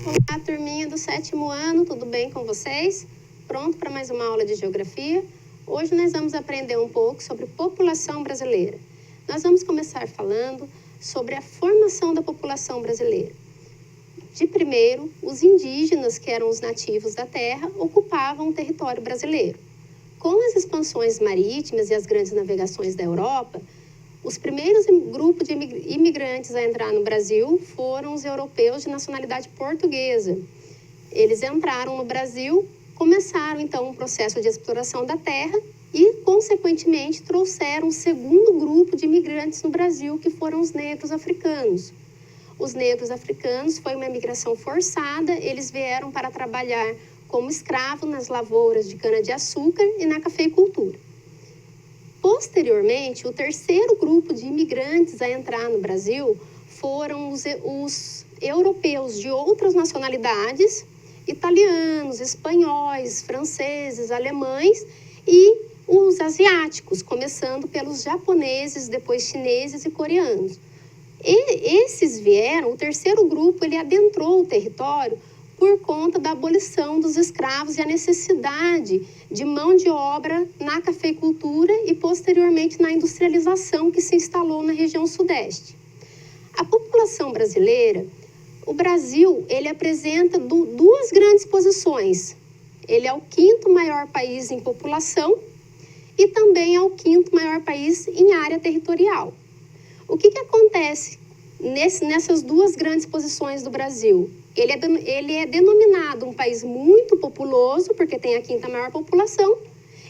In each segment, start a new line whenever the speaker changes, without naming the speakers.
Olá, turminha do 7º ano, tudo bem com vocês? Pronto para mais uma aula de geografia? Hoje nós vamos aprender um pouco sobre população brasileira. Nós vamos começar falando sobre a formação da população brasileira. De primeiro, os indígenas, que eram os nativos da terra, ocupavam o território brasileiro. Com as expansões marítimas e as grandes navegações da Europa, os primeiros grupos de imigrantes a entrar no Brasil foram os europeus de nacionalidade portuguesa. Eles entraram no Brasil, começaram então um processo de exploração da terra e, consequentemente, trouxeram o segundo grupo de imigrantes no Brasil, que foram os negros africanos. Os negros africanos foi uma imigração forçada, eles vieram para trabalhar como escravos nas lavouras de cana-de-açúcar e na cafeicultura. Posteriormente, o terceiro grupo de imigrantes a entrar no Brasil foram os europeus de outras nacionalidades, italianos, espanhóis, franceses, alemães e os asiáticos, começando pelos japoneses, depois chineses e coreanos. E esses vieram, o terceiro grupo, ele adentrou o território por conta da abolição dos escravos e a necessidade de mão de obra na cafeicultura e, posteriormente, na industrialização que se instalou na região sudeste. A população brasileira, o Brasil, ele apresenta duas grandes posições. Ele é o 5º maior país em população e também é o 5º maior país em área territorial. O que acontece nessas duas grandes posições do Brasil? Ele é denominado um país muito populoso, porque tem a 5ª maior população,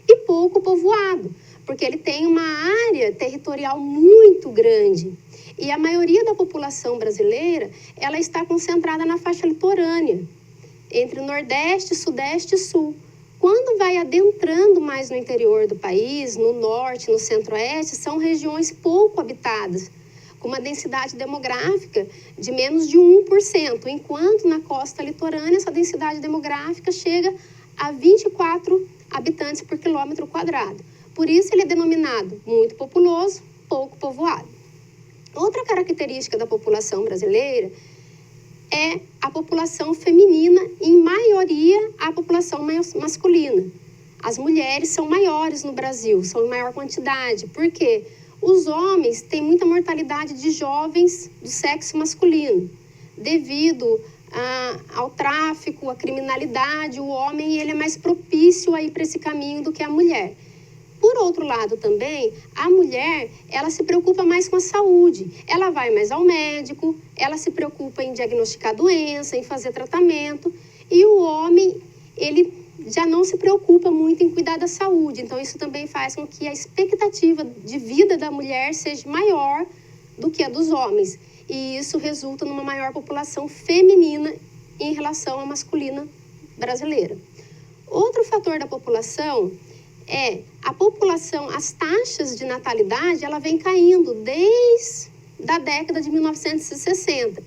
e pouco povoado, porque ele tem uma área territorial muito grande. E a maioria da população brasileira, ela está concentrada na faixa litorânea, entre Nordeste, Sudeste e Sul. Quando vai adentrando mais no interior do país, no Norte, no Centro-Oeste, são regiões pouco habitadas, com uma densidade demográfica de menos de 1%, enquanto na costa litorânea essa densidade demográfica chega a 24 habitantes por quilômetro quadrado. Por isso ele é denominado muito populoso, pouco povoado. Outra característica da população brasileira é a população feminina, em maioria a população masculina. As mulheres são maiores no Brasil, são em maior quantidade. Por quê? Os homens têm muita mortalidade de jovens do sexo masculino. Devido ao tráfico, à criminalidade, o homem ele é mais propício a ir para esse caminho do que a mulher. Por outro lado também, a mulher, ela se preocupa mais com a saúde. Ela vai mais ao médico, ela se preocupa em diagnosticar doença, em fazer tratamento. E o homem, ele já não se preocupa muito em cuidar da saúde. Então, isso também faz com que a expectativa de vida da mulher seja maior do que a dos homens. E isso resulta numa maior população feminina em relação à masculina brasileira. Outro fator da população é a população, as taxas de natalidade, ela vem caindo desde a década de 1960.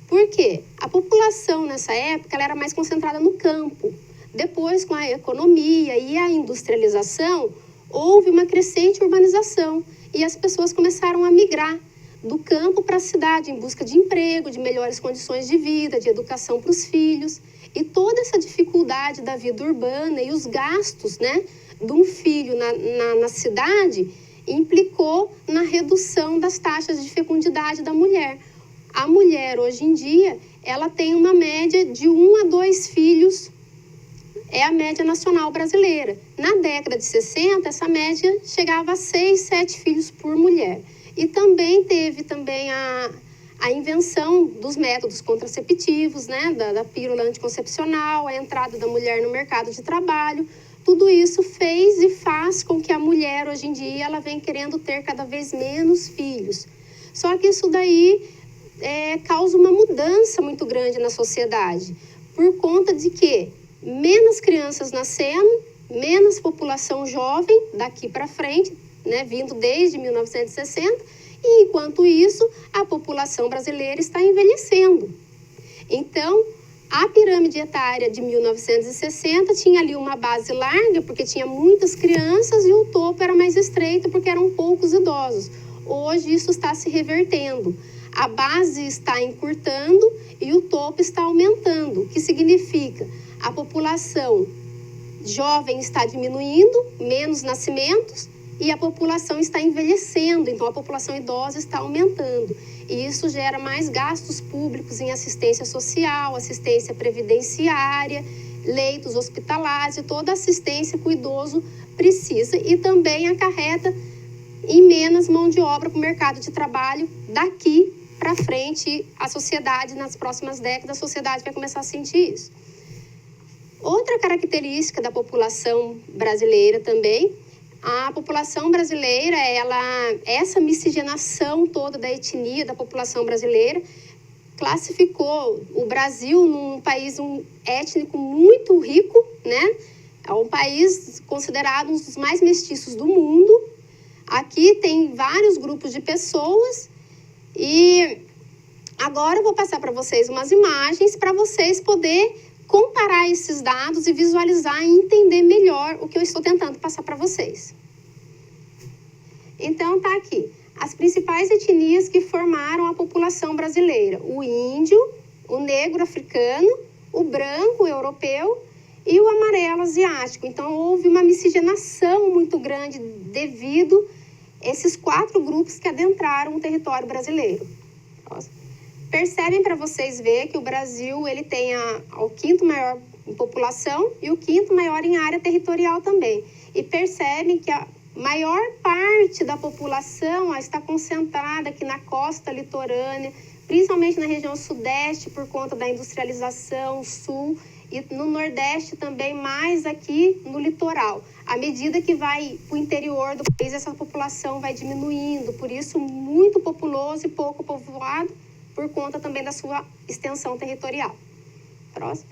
Por quê? A população nessa época ela era mais concentrada no campo. Depois, com a economia e a industrialização, houve uma crescente urbanização e as pessoas começaram a migrar do campo para a cidade em busca de emprego, de melhores condições de vida, de educação para os filhos. E toda essa dificuldade da vida urbana e os gastos, de um filho na cidade implicou na redução das taxas de fecundidade da mulher. A mulher, hoje em dia, ela tem uma média de 1 a 2 filhos. É a média nacional brasileira. Na década de 60, essa média chegava a 6, 7 filhos por mulher. E também teve a invenção dos métodos contraceptivos, da pílula anticoncepcional, a entrada da mulher no mercado de trabalho. Tudo isso fez e faz com que a mulher, hoje em dia, ela vem querendo ter cada vez menos filhos. Só que isso daí causa uma mudança muito grande na sociedade, por conta de que menos crianças nascendo, menos população jovem daqui para frente, vindo desde 1960, e enquanto isso, a população brasileira está envelhecendo. Então, a pirâmide etária de 1960 tinha ali uma base larga, porque tinha muitas crianças, e o topo era mais estreito, porque eram poucos idosos. Hoje isso está se revertendo. A base está encurtando e o topo está aumentando, o que significa a população jovem está diminuindo, menos nascimentos, e a população está envelhecendo, então a população idosa está aumentando. E isso gera mais gastos públicos em assistência social, assistência previdenciária, leitos hospitalares e toda a assistência que o idoso precisa, e também acarreta em menos mão de obra para o mercado de trabalho daqui para frente. A sociedade, nas próximas décadas, a sociedade vai começar a sentir isso. Outra característica da população brasileira também, a população brasileira, essa miscigenação toda da etnia da população brasileira, classificou o Brasil num país étnico muito rico, né? É um país considerado um dos mais mestiços do mundo. Aqui tem vários grupos de pessoas e agora eu vou passar para vocês umas imagens para vocês poderem comparar esses dados e visualizar e entender melhor o que eu estou tentando passar para vocês. Então, tá aqui. As principais etnias que formaram a população brasileira: o índio, o negro africano, o branco europeu e o amarelo asiático. Então, houve uma miscigenação muito grande devido a esses 4 grupos que adentraram o território brasileiro. Percebem, para vocês verem, que o Brasil ele tem o 5º maior em população e o 5º maior em área territorial também. E percebem que a maior parte da população está concentrada aqui na costa litorânea, principalmente na região sudeste por conta da industrialização, sul, e no nordeste também, mais aqui no litoral. À medida que vai para o interior do país, essa população vai diminuindo, por isso muito populoso e pouco povoado, por conta também da sua extensão territorial. Próximo.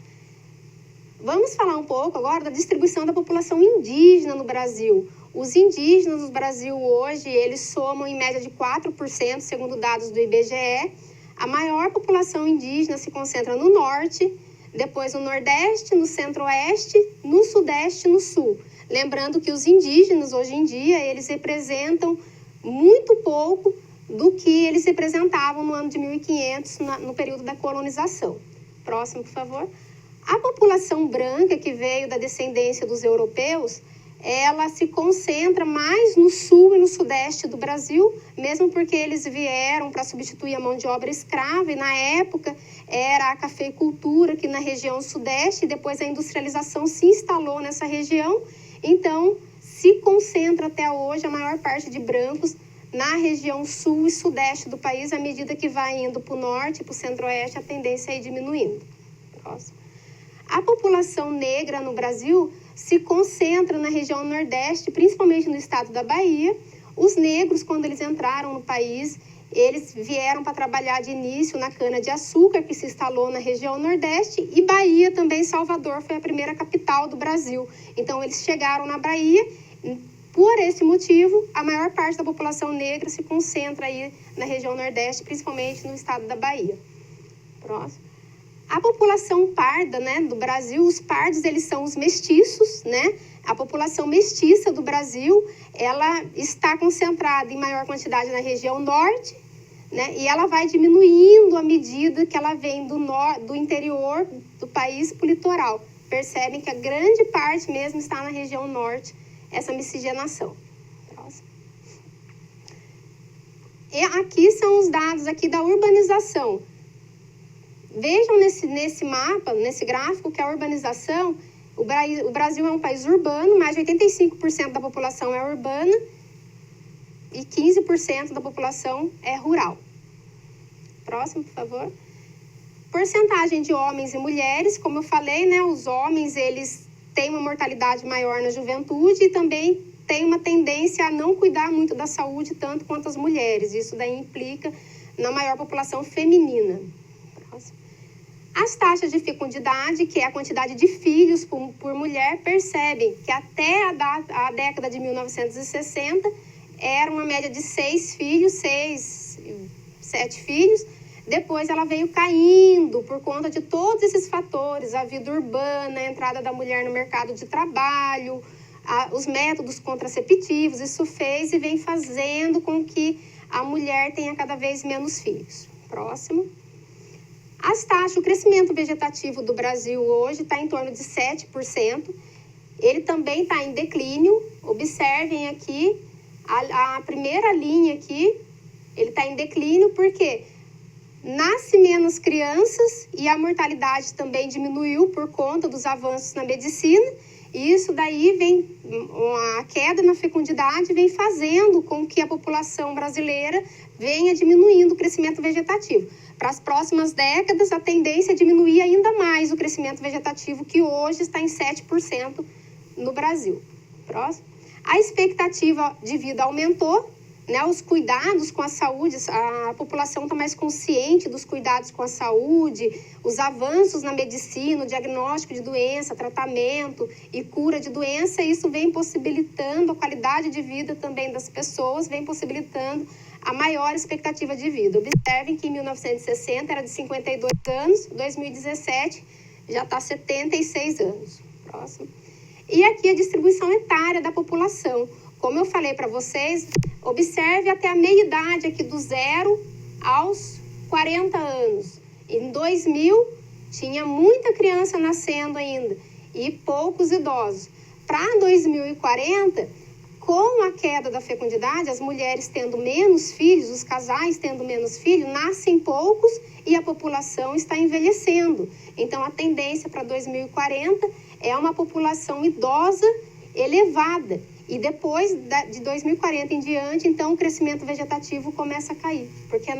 Vamos falar um pouco agora da distribuição da população indígena no Brasil. Os indígenas no Brasil hoje, eles somam em média de 4%, segundo dados do IBGE. A maior população indígena se concentra no norte, depois no nordeste, no centro-oeste, no sudeste e no sul. Lembrando que os indígenas, hoje em dia, eles representam muito pouco do que eles representavam no ano de 1500, no período da colonização. Próximo, por favor. A população branca, que veio da descendência dos europeus, ela se concentra mais no sul e no sudeste do Brasil, mesmo porque eles vieram para substituir a mão de obra escrava, e na época era a cafeicultura aqui na região sudeste, e depois a industrialização se instalou nessa região, então se concentra até hoje a maior parte de brancos na região sul e sudeste do país. À medida que vai indo para o norte e para o centro-oeste, a tendência é ir diminuindo. Próximo. A população negra no Brasil se concentra na região nordeste, principalmente no estado da Bahia. Os negros, quando eles entraram no país, eles vieram para trabalhar de início na cana-de-açúcar, que se instalou na região nordeste, e Bahia também, Salvador, foi a primeira capital do Brasil. Então, eles chegaram na Bahia. Por esse motivo, a maior parte da população negra se concentra aí na região nordeste, principalmente no estado da Bahia. Próximo. A população parda, né, do Brasil, os pardos, eles são os mestiços, né? A população mestiça do Brasil, ela está concentrada em maior quantidade na região norte, né? E ela vai diminuindo à medida que ela vem do interior do país para o litoral. Percebem que a grande parte mesmo está na região norte, essa miscigenação. Próximo. E aqui são os dados aqui da urbanização. Vejam nesse mapa, nesse gráfico, que a urbanização, o Brasil é um país urbano, mais de 85% da população é urbana e 15% da população é rural. Próximo, por favor. Porcentagem de homens e mulheres, como eu falei, né, os homens, eles têm uma mortalidade maior na juventude e também tem uma tendência a não cuidar muito da saúde tanto quanto as mulheres. Isso daí implica na maior população feminina. Próximo. As taxas de fecundidade, que é a quantidade de filhos por mulher, percebem que até a década de 1960 era uma média de 6 filhos, 7 filhos. Depois ela veio caindo por conta de todos esses fatores, a vida urbana, a entrada da mulher no mercado de trabalho, os métodos contraceptivos. Isso fez e vem fazendo com que a mulher tenha cada vez menos filhos. Próximo. As taxas, o crescimento vegetativo do Brasil hoje está em torno de 7%. Ele também está em declínio. Observem aqui, a primeira linha aqui, ele está em declínio porque nasce menos crianças e a mortalidade também diminuiu por conta dos avanços na medicina. E isso daí vem, a queda na fecundidade vem fazendo com que a população brasileira venha diminuindo o crescimento vegetativo. Para as próximas décadas, a tendência é diminuir ainda mais o crescimento vegetativo, que hoje está em 7% no Brasil. Próximo. A expectativa de vida aumentou, né? Os cuidados com a saúde, a população está mais consciente dos cuidados com a saúde, os avanços na medicina, o diagnóstico de doença, tratamento e cura de doença, isso vem possibilitando a qualidade de vida também das pessoas, vem possibilitando a maior expectativa de vida. Observem que em 1960 era de 52 anos, 2017 já está 76 anos. Próximo. E aqui a distribuição etária da população. Como eu falei para vocês, observe até a meia-idade aqui, do 0 aos 40 anos. Em 2000, tinha muita criança nascendo ainda e poucos idosos. Para 2040, com a queda da fecundidade, as mulheres tendo menos filhos, os casais tendo menos filhos, nascem poucos e a população está envelhecendo. Então, a tendência para 2040 é uma população idosa elevada. E depois de 2040 em diante, então, o crescimento vegetativo começa a cair. Porque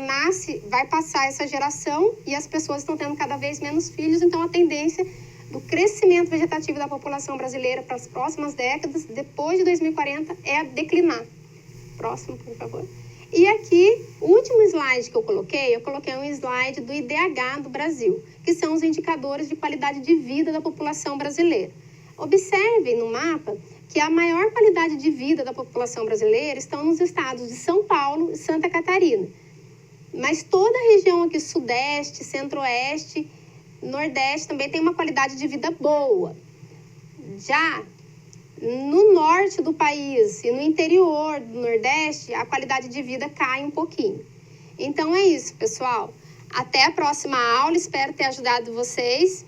vai passar essa geração e as pessoas estão tendo cada vez menos filhos. Então, a tendência do crescimento vegetativo da população brasileira para as próximas décadas, depois de 2040, é declinar. Próximo, por favor. E aqui, o último slide que eu coloquei um slide do IDH do Brasil, que são os indicadores de qualidade de vida da população brasileira. Observem no mapa que a maior qualidade de vida da população brasileira estão nos estados de São Paulo e Santa Catarina. Mas toda a região aqui, Sudeste, Centro-Oeste, Nordeste, também tem uma qualidade de vida boa. Já no norte do país e no interior do Nordeste, a qualidade de vida cai um pouquinho. Então é isso, pessoal. Até a próxima aula, espero ter ajudado vocês.